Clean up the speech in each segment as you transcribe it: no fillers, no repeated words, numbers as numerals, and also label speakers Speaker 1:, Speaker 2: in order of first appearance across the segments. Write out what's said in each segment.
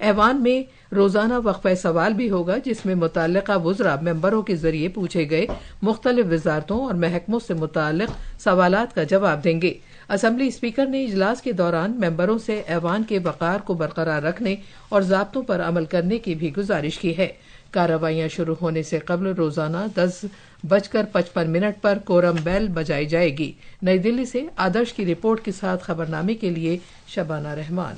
Speaker 1: ایوان میں روزانہ وقفہ سوال بھی ہوگا، جس میں متعلقہ وزراء ممبروں کے ذریعے پوچھے گئے مختلف وزارتوں اور محکموں سے متعلق سوالات کا جواب دیں گے۔ اسمبلی اسپیکر نے اجلاس کے دوران ممبروں سے ایوان کے وقار کو برقرار رکھنے اور ضابطوں پر عمل کرنے کی بھی گزارش کی ہے۔ کارروائیاں شروع ہونے سے قبل روزانہ 10:55 پر کورم بیل بجائی جائے گی۔ نئی دلی سے آدرش کی رپورٹ کے ساتھ خبرنامے کے لیے شبانہ رحمان۔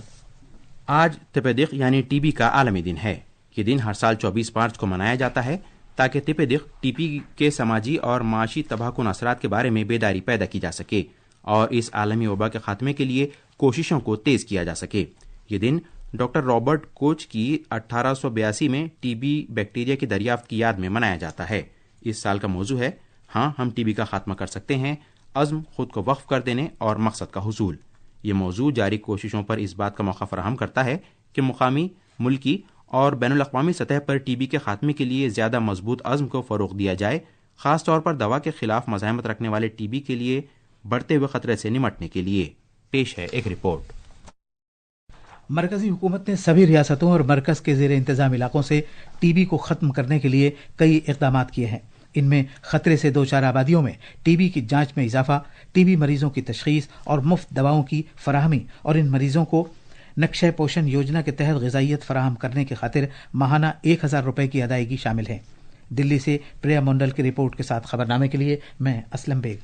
Speaker 2: آج تپ دق یعنی ٹی بی کا عالمی دن ہے۔ یہ دن ہر سال 24 مارچ کو منایا جاتا ہے تاکہ تپ دق ٹی بی کے سماجی اور معاشی تباہ کن اثرات کے بارے میں بیداری پیدا کی جا سکے اور اس عالمی وبا کے خاتمے کے لیے کوششوں کو تیز کیا جا سکے۔ یہ دن ڈاکٹر رابرٹ کوچ کی 1882 میں ٹی بی بیکٹیریا کی دریافت کی یاد میں منایا جاتا ہے۔ اس سال کا موضوع ہے ہاں ہم ٹی بی کا خاتمہ کر سکتے ہیں، عزم خود کو وقف کر دینے اور مقصد کا حصول۔ یہ موضوع جاری کوششوں پر اس بات کا موقع فراہم کرتا ہے کہ مقامی، ملکی اور بین الاقوامی سطح پر ٹی بی کے خاتمے کے لیے زیادہ مضبوط عزم کو فروغ دیا جائے، خاص طور پر دوا کے خلاف مزاحمت رکھنے والے ٹی بی کے لیے بڑھتے ہوئے خطرے سے نمٹنے کے لیے۔ پیش ہے ایک رپورٹ۔
Speaker 3: مرکزی حکومت نے سبھی ریاستوں اور مرکز کے زیر انتظام علاقوں سے ٹی بی کو ختم کرنے کے لیے کئی اقدامات کیے ہیں۔ ان میں خطرے سے دوچار آبادیوں میں ٹی بی کی جانچ میں اضافہ، ٹی بی مریضوں کی تشخیص اور مفت دواؤں کی فراہمی، اور ان مریضوں کو نقشہ پوشن یوجنا کے تحت غذائیت فراہم کرنے کی خاطر ماہانہ 1000 روپے کی ادائیگی شامل ہے۔ دلی سے پریا منڈل کی رپورٹ کے ساتھ خبرنامے کے لیے میں اسلم بیگ۔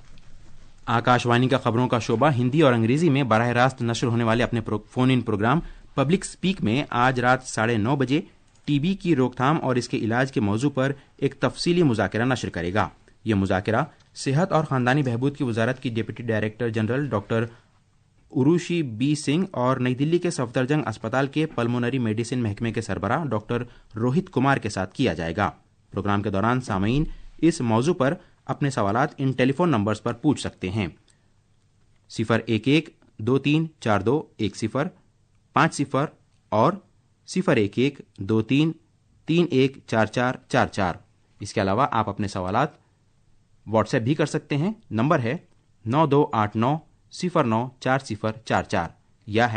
Speaker 2: آکاشوانی کا خبروں کا شعبہ ہندی اور انگریزی میں براہ راست نشر ہونے والے اپنے فون ان پروگرام پبلک سپیک میں آج رات 9:30 بجے ٹی بی کی روک تھام اور اس کے علاج کے موضوع پر ایک تفصیلی مذاکرہ نشر کرے گا۔ یہ مذاکرہ صحت اور خاندانی بہبود کی وزارت کی deputy director general doctor Urvashi B Singh اور نئی دلی کے صفدرجنگ اسپتال کے پلمونری میڈیسن محکمے کے سربراہ ڈاکٹر روہت کمار کے ساتھ کیا جائے گا۔ پروگرام کے دوران سامعین اس موضوع پر اپنے سوالات ان ٹیلی فون نمبرز پر پوچھ سکتے ہیں: 011-2342-1050 اور 011-2331-4444۔ اس کے علاوہ آپ اپنے سوالات واٹس ایپ بھی کر سکتے ہیں۔ نمبر ہے 9289094044 یا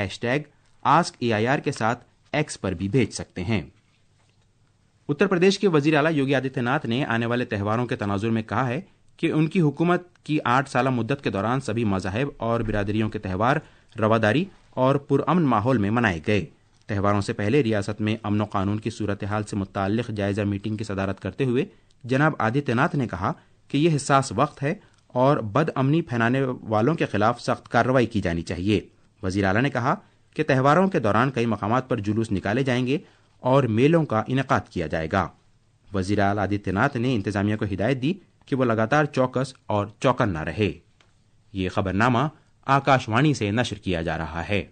Speaker 2: #AskAIR کے ساتھ ایکس پر بھی بھیج سکتے ہیں۔ اتر پردیش کے وزیر اعلیٰ یوگی آدتیہ ناتھ نے آنے والے تہواروں کے تناظر میں کہا ہے کہ ان کی حکومت کی 8 سالہ مدت کے دوران سبھی مذاہب اور برادریوں کے تہوار رواداری اور پرامن ماحول میں منائے گئے۔ تہواروں سے پہلے ریاست میں امن و قانون کی صورتحال سے متعلق جائزہ میٹنگ کی صدارت کرتے ہوئے جناب آدتیہ ناتھ نے کہا کہ یہ حساس وقت ہے اور بد امنی پھیلانے والوں کے خلاف سخت کارروائی کی جانی چاہیے۔ وزیر اعلیٰ نے کہا کہ تہواروں کے دوران کئی مقامات پر جلوس نکالے جائیں گے اور میلوں کا انعقاد کیا جائے گا۔ وزیر اعلیٰ آدتیہ ناتھ نے انتظامیہ کو ہدایت دی کہ وہ لگاتار چوکس اور چوکنا رہے۔ یہ خبرنامہ آکاشوانی سے نشر کیا جا رہا ہے۔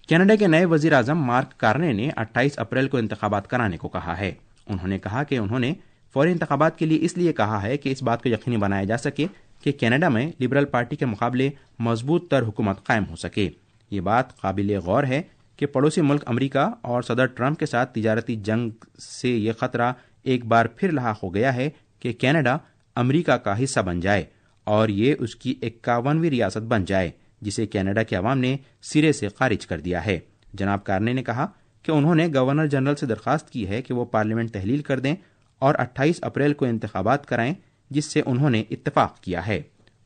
Speaker 2: کینیڈا کے نئے وزیر اعظم مارک کارنے نے 28 اپریل کو انتخابات کرانے کو کہا ہے۔ انہوں نے کہا کہ انہوں نے فوری انتخابات کے لیے اس لیے کہا ہے کہ اس بات کو یقینی بنایا جا سکے کہ کینیڈا میں لبرل پارٹی کے مقابلے مضبوط تر حکومت قائم ہو سکے۔ یہ بات قابل غور ہے کہ پڑوسی ملک امریکہ اور صدر ٹرمپ کے ساتھ تجارتی جنگ سے یہ خطرہ ایک بار پھر لاحق ہو گیا ہے کہ کینیڈا امریکہ کا حصہ بن جائے اور یہ اس کی 51ویں ریاست بن جائے، جسے کینیڈا کے عوام نے سرے سے خارج کر دیا ہے۔ جناب کارنے نے کہا کہ انہوں نے گورنر جنرل سے درخواست کی ہے کہ وہ پارلیمنٹ تحلیل کر دیں اور 28 اپریل کو انتخابات کرائیں، جس سے انہوں نے اتفاق کیا ہے۔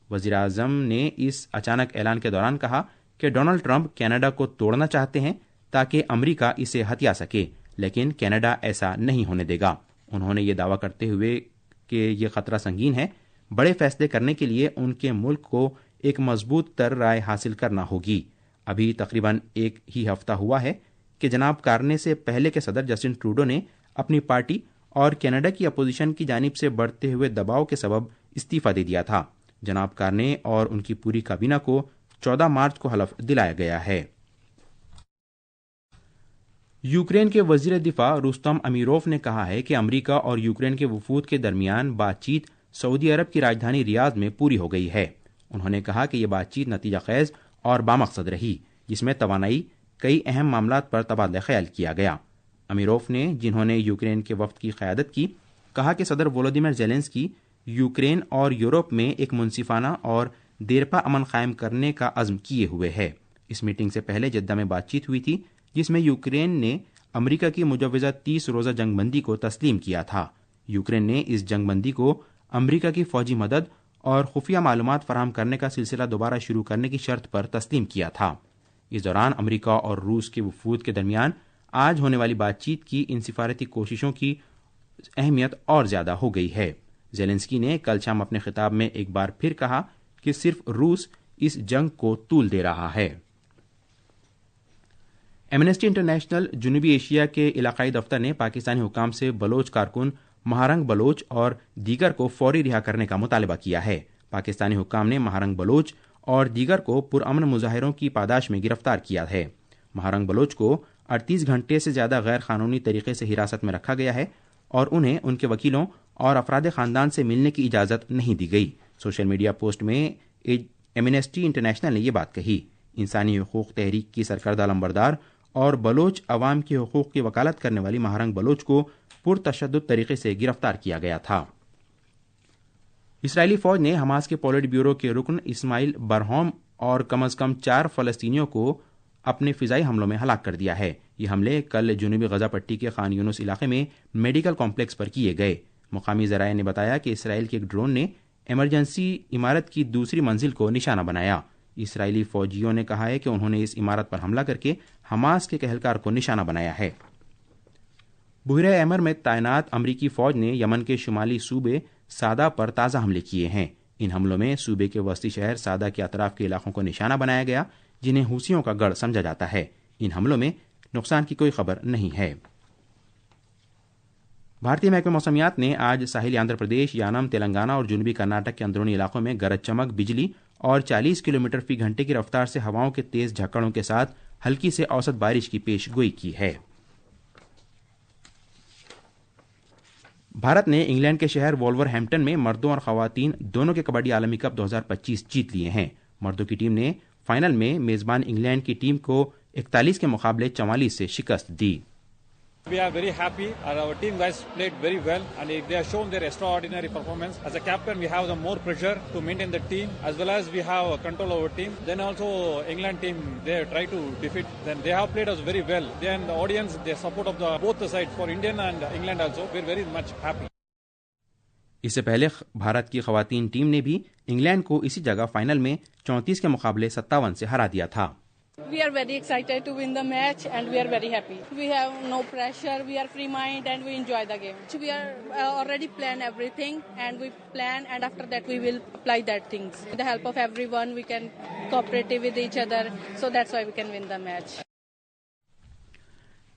Speaker 2: وزیر اعظم نے اس اچانک اعلان کے دوران کہا کہ ڈونلڈ ٹرمپ کینیڈا کو توڑنا چاہتے ہیں تاکہ امریکہ اسے ہتھیا سکے، لیکن کینیڈا ایسا نہیں ہونے دے گا۔ انہوں نے یہ دعویٰ کرتے ہوئے کہ یہ خطرہ سنگین ہے، بڑے فیصلے کرنے کے لیے ان کے ملک کو ایک مضبوط تر رائے حاصل کرنا ہوگی۔ ابھی تقریباً ایک ہی ہفتہ ہوا ہے کہ جناب کارنے سے پہلے کے صدر جسٹن ٹروڈو نے اپنی پارٹی اور کینیڈا کی اپوزیشن کی جانب سے بڑھتے ہوئے دباؤ کے سبب استعفیٰ دے دیا تھا۔ جناب کارنے اور ان کی پوری کابینہ کو 14 مارچ کو حلف دلایا گیا ہے۔ یوکرین کے وزیر دفاع رستم امیروف نے کہا ہے کہ امریکہ اور یوکرین کے وفود کے درمیان بات چیت سعودی عرب کی راجدھانی ریاض میں پوری ہو گئی ہے۔ انہوں نے کہا کہ یہ بات چیت نتیجہ خیز اور بامقصد رہی، جس میں توانائی، کئی اہم معاملات پر تبادلہ خیال کیا گیا۔ امیروف نے، جنہوں نے یوکرین کے وفد کی قیادت کی، کہا کہ صدر وولودیمیر زیلنسکی یوکرین اور یورپ میں ایک منصفانہ اور دیرپا امن قائم کرنے کا عزم کیے ہوئے ہے۔ اس میٹنگ سے پہلے جدہ میں بات چیت ہوئی تھی جس میں یوکرین نے امریکہ کی مجوزہ 30 روزہ جنگ بندی کو تسلیم کیا تھا۔ یوکرین نے اس جنگ بندی کو امریکہ کی فوجی مدد اور خفیہ معلومات فراہم کرنے کا سلسلہ دوبارہ شروع کرنے کی شرط پر تسلیم کیا تھا۔ اس دوران امریکہ اور روس کے وفود کے درمیان آج ہونے والی بات چیت کی ان سفارتی کوششوں کی اہمیت اور زیادہ ہو گئی ہے۔ زیلنسکی نے کل شام اپنے خطاب میں ایک بار پھر کہا کہ صرف روس اس جنگ کو طول دے رہا ہے۔ ایمنسٹی انٹرنیشنل جنوبی ایشیا کے علاقائی دفتر نے پاکستانی حکام سے بلوچ کارکن مہارنگ بلوچ اور دیگر کو فوری رہا کرنے کا مطالبہ کیا ہے۔ پاکستانی حکام نے مہارنگ بلوچ اور دیگر کو پرامن مظاہروں کی پاداش میں گرفتار کیا ہے۔ مہارنگ بلوچ کو 38 گھنٹے سے زیادہ غیر قانونی طریقے سے حراست میں رکھا گیا ہے اور انہیں ان کے وکیلوں اور افراد خاندان سے ملنے کی اجازت نہیں دی گئی۔ سوشل میڈیا پوسٹ میں ایمنسٹی انٹرنیشنل نے یہ بات کہی۔ انسانی حقوق تحریک کی سرکردہ علمبردار اور بلوچ عوام کے حقوق کی وکالت کرنے والی مہارنگ بلوچ کو پرتشدد طریقے سے گرفتار کیا گیا تھا۔ اسرائیلی فوج نے حماس کے پولٹ بیورو کے رکن اسماعیل برہوم اور کم از کم 4 فلسطینیوں کو اپنے فضائی حملوں میں ہلاک کر دیا ہے۔ یہ حملے کل جنوبی غزہ پٹی کے خان یونس علاقے میں میڈیکل کمپلیکس پر کیے گئے۔ مقامی ذرائع نے بتایا کہ اسرائیل کے ایک ڈرون نے ایمرجنسی عمارت کی دوسری منزل کو نشانہ بنایا۔ اسرائیلی فوجیوں نے کہا ہے کہ انہوں نے اس عمارت پر حملہ کر کے حماس کے اہلکار کو نشانہ بنایا ہے۔ بحیرہ احمر میں تعینات امریکی فوج نے یمن کے شمالی صوبے سادہ پر تازہ حملے کیے ہیں۔ ان حملوں میں صوبے کے وسطی شہر سادہ کے اطراف کے علاقوں کو نشانہ بنایا گیا جنہیں حوثیوں کا گڑھ سمجھا جاتا ہے۔ ان حملوں میں نقصان کی کوئی خبر نہیں ہے۔ بھارتی محکمہ موسمیات نے آج ساحلی آندھرا پردیش، یانم، تلنگانہ اور جنوبی کرناٹک کے اندرونی علاقوں میں گرج چمک، بجلی اور 40 کلومیٹر فی گھنٹے کی رفتار سے ہواؤں کے تیز جھکڑوں کے ساتھ ہلکی سے اوسط بارش کی پیش گوئی کی ہے۔ بھارت نے انگلینڈ کے شہر وولور ہیمپٹن میں مردوں اور خواتین دونوں کے کبڈی عالمی کپ 2025 جیت لیے ہیں۔ مردوں کی ٹیم نے فائنل میں میزبان انگلینڈ کی ٹیم کو 41 کے مقابلے 44 سے شکست دی۔
Speaker 4: We are very happy and our team guys played very well and they have shown their extraordinary performance. As a captain we have the more pressure to maintain the team as well as we have control over team. Then also England team they try to defeat. Then they have played us very well. Then the audience the support of the both the sides for Indian and England also we are very much happy.
Speaker 2: اس سے پہلے بھارت کی خواتین team نے بھی England کو اسی جگہ final میں 34 کے مقابلے 57 سے ہرا دیا تھا۔
Speaker 5: We are very excited to win the match and we are very happy. We have no pressure, we are free mind and we enjoy the game. We are already plan everything and we plan and after that we will apply that things. With the help of everyone we can cooperate with each other so that's why we can win the match.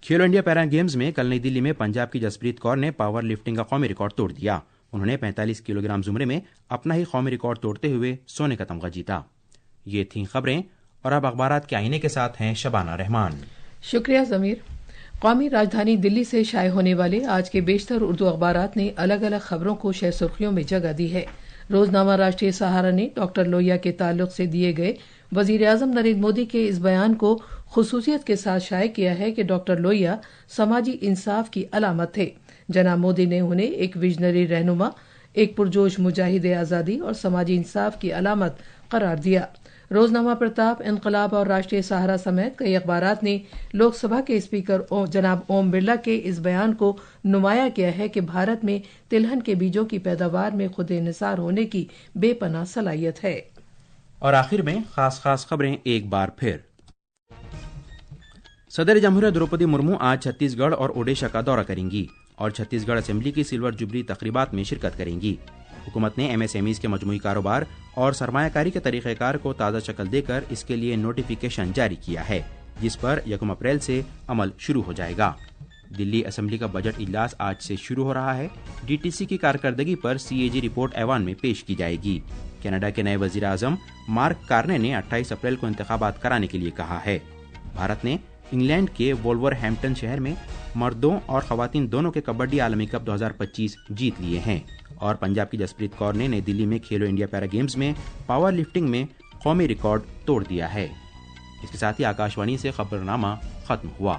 Speaker 2: کھیلو India پیرا games میں کل نئی دلی میں پنجاب کی جسپریت کور نے power lifting کا قومی record توڑ دیا۔ انہوں نے 45 کلو گرام زمرے میں اپنا ہی قومی ریکارڈ توڑتے ہوئے سونے کا تمغہ جیتا۔ یہ تھیں خبریں اور اب اخبارات کے آئینے کے ساتھ ہیں شبانہ رحمان۔
Speaker 1: شکریہ ضمیر۔ قومی راجدھانی دلی سے شائع ہونے والے آج کے بیشتر اردو اخبارات نے الگ الگ خبروں کو شہ سرخیوں میں جگہ دی ہے۔ روزنامہ راشٹریہ سہارا نے ڈاکٹر لوہیا کے تعلق سے دیے گئے وزیر اعظم نریندر مودی کے اس بیان کو خصوصیت کے ساتھ شائع کیا ہے کہ ڈاکٹر لوہیا سماجی انصاف کی علامت تھے۔ جناب مودی نے انہیں ایک ویژنری رہنما، ایک پرجوش مجاہد آزادی اور سماجی انصاف کی علامت قرار دیا۔ روزنامہ پرتاپ، انقلاب اور راشٹریہ سہارا سمیت کئی اخبارات نے لوک سبھا کے اسپیکر جناب اوم برلا کے اس بیان کو نمایاں کیا ہے کہ بھارت میں تلہن کے بیجوں کی پیداوار میں خود انحصار ہونے کی بے پناہ صلاحیت ہے۔
Speaker 2: اور آخر میں خاص خبریں ایک بار پھر۔ صدر جمہوریہ دروپدی مرمو آج چھتیس گڑھ اور اوڈیشہ کا دورہ کریں گی اور چھتیس گڑھ اسمبلی کی سلور جوبلی تقریبات میں شرکت کریں گی۔ حکومت نے MSMEs کے مجموعی کاروبار اور سرمایہ کاری کے طریقہ کار کو تازہ شکل دے کر اس کے لیے نوٹیفیکیشن جاری کیا ہے، جس پر 1 اپریل سے عمل شروع ہو جائے گا۔ دلی اسمبلی کا بجٹ اجلاس آج سے شروع ہو رہا ہے۔ DTC کی کارکردگی پر CAG رپورٹ ایوان میں پیش کی جائے گی۔ کینیڈا کے نئے وزیر اعظم مارک کارنے نے 28 اپریل کو انتخابات کرانے کے لیے کہا ہے۔ بھارت نے انگلینڈ کے وولور ہیمپٹن شہر میں مردوں اور خواتین دونوں کے کبڈی عالمی کپ 2025 جیت لیے ہیں، اور پنجاب کی جسپریت کور نے نئی دلی میں کھیلو انڈیا پیرا گیمز میں پاور لفٹنگ میں قومی ریکارڈ توڑ دیا ہے۔ اس کے ساتھ ہی آکاشوانی سے خبرنامہ ختم ہوا۔